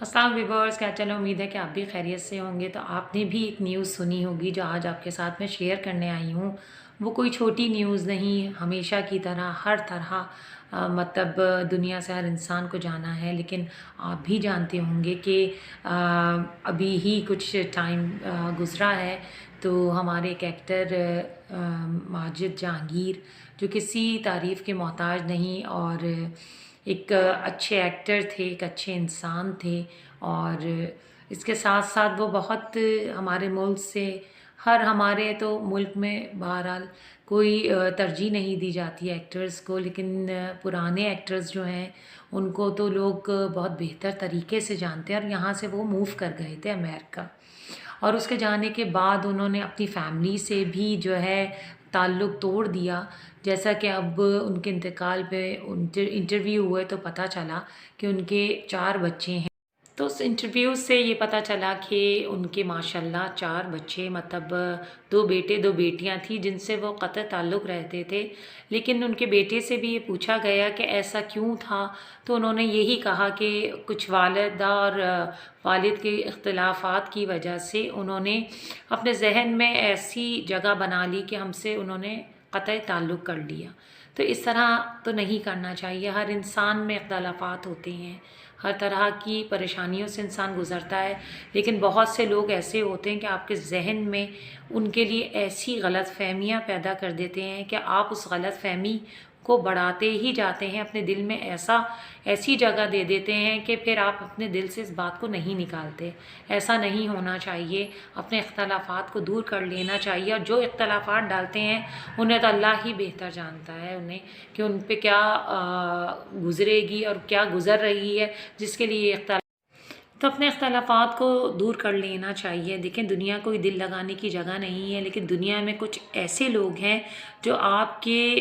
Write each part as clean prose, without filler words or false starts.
अस्सलाम व्यूवर्स, क्या चलो उम्मीद है कि आप भी खैरियत से होंगे। तो आपने भी एक न्यूज़ सुनी होगी जो आज आपके साथ में शेयर करने आई हूँ। वो कोई छोटी न्यूज़ नहीं, हमेशा की तरह हर तरह मतलब दुनिया से हर इंसान को जाना है। लेकिन आप भी जानते होंगे कि अभी ही कुछ टाइम गुज़रा है तो हमारे एक एक्टर माजिद जहांगीर, जो किसी तारीफ़ के मोहताज नहीं और एक अच्छे एक्टर थे, एक अच्छे इंसान थे। और इसके साथ साथ वो बहुत हमारे मुल्क से, हर हमारे तो मुल्क में बहरहाल कोई तरजीह नहीं दी जाती है एक्टर्स को, लेकिन पुराने एक्टर्स जो हैं उनको तो लोग बहुत बेहतर तरीके से जानते हैं। और यहाँ से वो मूव कर गए थे अमेरिका, और उसके जाने के बाद उन्होंने अपनी फैमिली से भी जो है ताल्लुक़ तोड़ दिया। जैसा कि अब उनके इंतकाल पे इंटरव्यू हुए तो पता चला कि उनके 4 बच्चे हैं। तो उस इंटरव्यू से ये पता चला कि उनके माशाल्लाह 4 बच्चे, मतलब 2 बेटे 2 बेटियां थी जिनसे वो क़त्ल ताल्लुक़ रहते थे। लेकिन उनके बेटे से भी ये पूछा गया कि ऐसा क्यों था, तो उन्होंने यही कहा कि कुछ वालिदा और वालिद के इख्तिलाफ़ात की वजह से उन्होंने अपने जहन में ऐसी जगह बना ली कि हमसे उन्होंने क़त्ल ताल्लुक़ कर लिया। तो इस तरह तो नहीं करना चाहिए। हर इंसान में इख्तिलाफ़ात होते हैं, हर तरह की परेशानियों से इंसान गुज़रता है। लेकिन बहुत से लोग ऐसे होते हैं कि आपके जहन में उनके लिए ऐसी गलत फ़हमियाँ पैदा कर देते हैं कि आप उस गलत फ़हमी को बढ़ाते ही जाते हैं, अपने दिल में ऐसी जगह दे देते हैं कि फिर आप अपने दिल से इस बात को नहीं निकालते। ऐसा नहीं होना चाहिए। अपने इख्तिलाफ़ात को दूर कर लेना चाहिए, और जो इख्तिलाफ़ात डालते हैं उन्हें तो अल्लाह ही बेहतर जानता है उन्हें कि उन पे क्या गुज़रेगी और क्या गुज़र रही है, जिसके लिए ये तो अपने इख्तिलाफ़ात को दूर कर लेना चाहिए। देखें, दुनिया कोई दिल लगाने की जगह नहीं है, लेकिन दुनिया में कुछ ऐसे लोग हैं जो आपके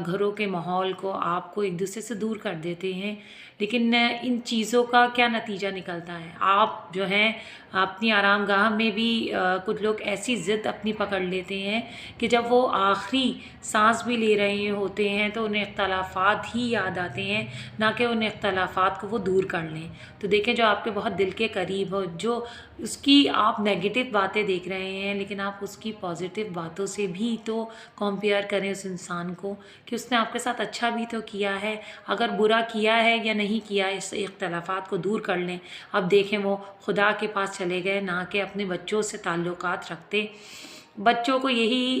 घरों के माहौल को, आपको एक दूसरे से दूर कर देते हैं। लेकिन इन चीज़ों का क्या नतीजा निकलता है, आप जो हैं अपनी आरामगाह में भी कुछ लोग ऐसी ज़िद अपनी पकड़ लेते हैं कि जब वो आखिरी सांस भी ले रहे होते हैं तो उन्हें इख्तिलाफ़ात ही याद आते हैं, ना कि उन इख्तिलाफ़ात को वो दूर कर लें। तो देखें, जो आपके बहुत दिल के करीब हो, जो उसकी आप नेगेटिव बातें देख रहे हैं, लेकिन आप उसकी पॉजिटिव बातों से भी तो कंपेयर करें उस इंसान को कि उसने आपके साथ अच्छा भी तो किया है। अगर बुरा किया है या नहीं किया, इस इख्तिलाफ़ात को दूर कर लें। अब देखें, वो खुदा के पास चले गए, ना कि अपने बच्चों से ताल्लुकात रखते। बच्चों को यही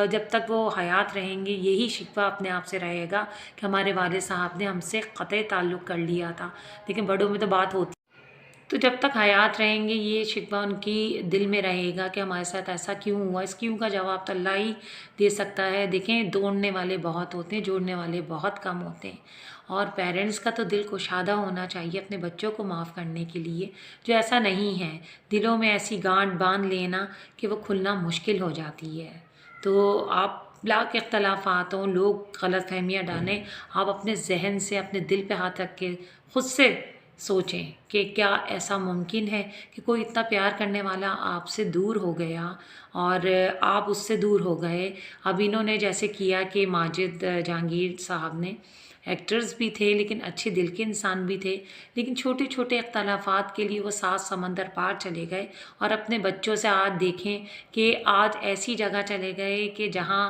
जब तक वो हयात रहेंगे यही शिकवा अपने आप से रहेगा कि हमारे वालिद साहब ने हमसे क़त्ल ताल्लुक़ कर लिया था। लेकिन बड़ों में तो बात होती, तो जब तक हयात रहेंगे ये शिकवा उनकी दिल में रहेगा कि हमारे साथ ऐसा क्यों हुआ। इस क्यों का जवाब तो अल्लाह ही दे सकता है। देखें, दौड़ने वाले बहुत होते हैं, जोड़ने वाले बहुत कम होते हैं। और पेरेंट्स का तो दिल कुशादा होना चाहिए अपने बच्चों को माफ़ करने के लिए, जो ऐसा नहीं है। दिलों में ऐसी गांठ बांध लेना कि वो खुलना मुश्किल हो जाती है। तो आप लाख इख्तलाफात हों, लोग गलत फहमियाँ डालें, आप अपने जहन से, अपने दिल पे हाथ रख के ख़ुद से सोचें कि क्या ऐसा मुमकिन है कि कोई इतना प्यार करने वाला आपसे दूर हो गया और आप उससे दूर हो गए। अब इन्होंने जैसे किया कि माजिद जहांगीर साहब ने, एक्टर्स भी थे लेकिन अच्छे दिल के इंसान भी थे, लेकिन छोटे छोटे इख्तलाफात के लिए वो 7 समंदर पार चले गए। और अपने बच्चों से आज देखें कि आज ऐसी जगह चले गए कि जहाँ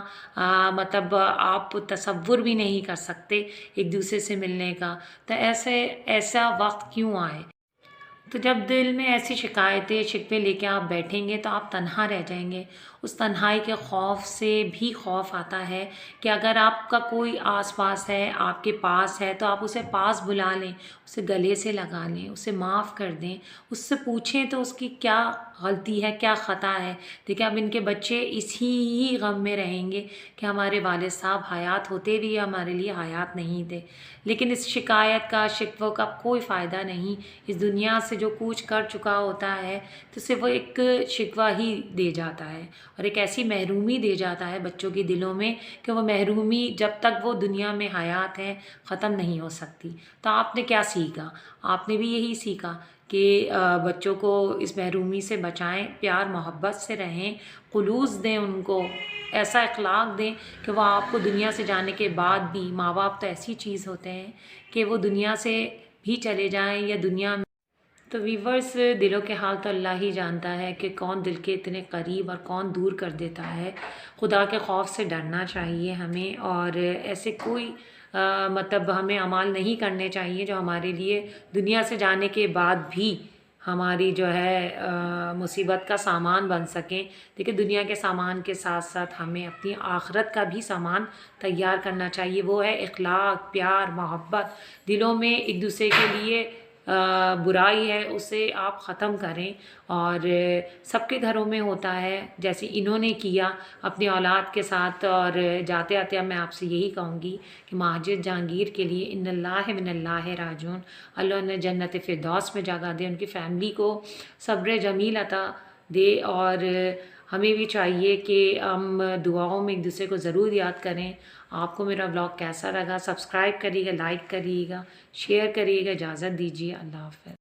मतलब आप तसव्वुर भी नहीं कर सकते एक दूसरे से मिलने का। तो ऐसा वक्त क्यों आए? तो जब दिल में ऐसी शिकायतें शिकवे लेके आप बैठेंगे तो आप तन्हा रह जाएंगे। उस तन्हाई के खौफ से भी खौफ आता है कि अगर आपका कोई आस-पास है, आपके पास है, तो आप उसे पास बुला लें, उसे गले से लगा लें, उसे माफ़ कर दें, उससे पूछें तो उसकी क्या गलती है, क्या ख़ता है। देखिए, अब इनके बच्चे इसी ही गम में रहेंगे कि हमारे वालिद साहब हयात होते भी हमारे लिए हयात नहीं थे। लेकिन इस शिकायत का, शिकवों का कोई फ़ायदा नहीं। इस दुनिया से जो कूच कर चुका होता है तो सिर्फ वो एक शिकवा ही दे जाता है, और एक ऐसी महरूमी दे जाता है बच्चों के दिलों में कि वो महरूमी जब तक वो दुनिया में हयात है ख़त्म नहीं हो सकती। तो आपने क्या सीखा? आपने भी यही सीखा कि बच्चों को इस महरूमी से बचाएं, प्यार मोहब्बत से रहें, खुलूस दें उनको, ऐसा अखलाक दें कि वह आपको दुनिया से जाने के बाद भी, माँ बाप तो ऐसी चीज़ होते हैं कि वो दुनिया से भी चले जाएं या दुनिया تو ویورز، دلوں کے حال تو اللہ ہی جانتا ہے کہ کون دل کے اتنے قریب اور کون دور کر دیتا ہے۔ خدا کے خوف سے ڈرنا چاہیے ہمیں، اور ایسے کوئی مطلب ہمیں اعمال نہیں کرنے چاہیے جو ہمارے لیے دنیا سے جانے کے بعد بھی ہماری جو ہے مصیبت کا سامان بن سکیں۔ دیکھیں، دنیا کے سامان کے ساتھ ساتھ ہمیں اپنی آخرت کا بھی سامان تیار کرنا چاہیے، وہ ہے اخلاق، پیار، محبت۔ دلوں میں ایک دوسرے کے لیے برائی ہے، اسے آپ ختم کریں، اور سب کے گھروں میں ہوتا ہے جیسے انہوں نے کیا اپنی اولاد کے ساتھ۔ اور جاتے آتے اب میں آپ سے یہی کہوں گی کہ ماجد جہانگیر کے لیے ان اللہ من اللہ راجعون، اللہ نے جنت فردوس میں جگہ دے، ان کی فیملی کو صبر جمیل عطا دے، اور ہمیں بھی چاہیے کہ ہم دعاؤں میں ایک دوسرے کو ضرور یاد کریں۔ آپ کو میرا بلاگ کیسا لگا؟ سبسکرائب کریے گا، لائک کریے گا، شیئر کریے گا۔ اجازت دیجیے، اللہ حافظ۔